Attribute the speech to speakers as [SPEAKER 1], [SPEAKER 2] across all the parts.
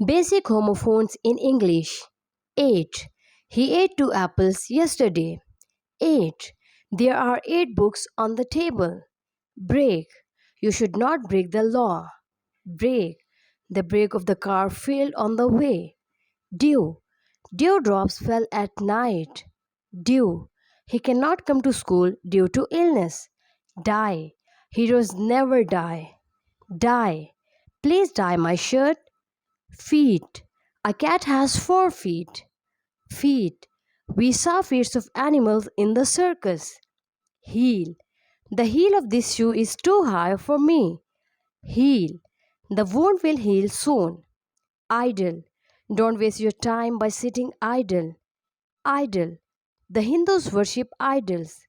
[SPEAKER 1] Basic homophones in English. 8. He ate 2 apples yesterday. 8. There are 8 books on the table. Brake. You should not break the law. Brake. The brake of the car failed on the way. Dew. Dewdrops fell at night. Dew. He cannot come to school due to illness. Die. Heroes never die. Die. Please dye my shirt. Feet. A cat has 4 feet. Feet. We saw feet of animals in the circus. Heel. The heel of this shoe is too high for me. Heel. The wound will heal soon. Idle. Don't waste your time by sitting idle. Idle. The Hindus worship idols.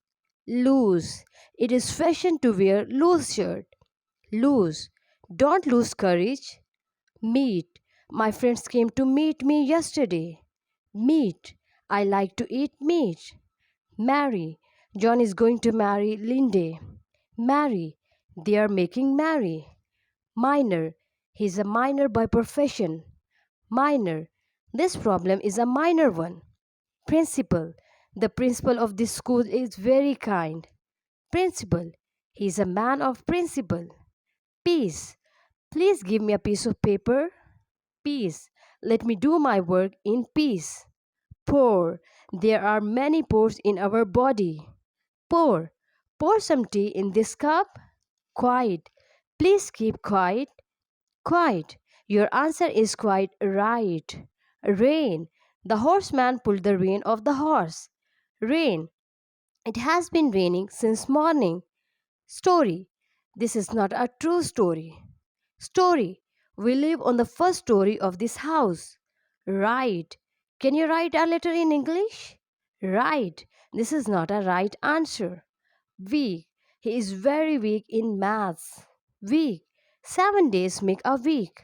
[SPEAKER 1] Loose. It is fashion to wear loose shirt. Lose. Don't lose courage. Meat. My friends came to meet me yesterday. Meat. I like to eat meat. Marry. John is going to marry Linde. Marry. They are making merry. Minor. He is a minor by profession. Minor. This problem is a minor one. Principal. The principal of this school is very kind. Principal. He is a man of principle. Peace. Please give me a piece of paper. Peace. Let me do my work in peace. Pour. There are many pores in our body. Pour. Pour some tea in this cup. Quiet. Please keep quiet. Quiet. Your answer is quite right. Rain. The horseman pulled the rein of the horse. Rain. It has been raining since morning. Story. This is not a true story. Story. We live on the first story of this house. Right. Can you write a letter in English? Right. This is not a right answer. Weak. He is very weak in maths. Weak. 7 days make a week.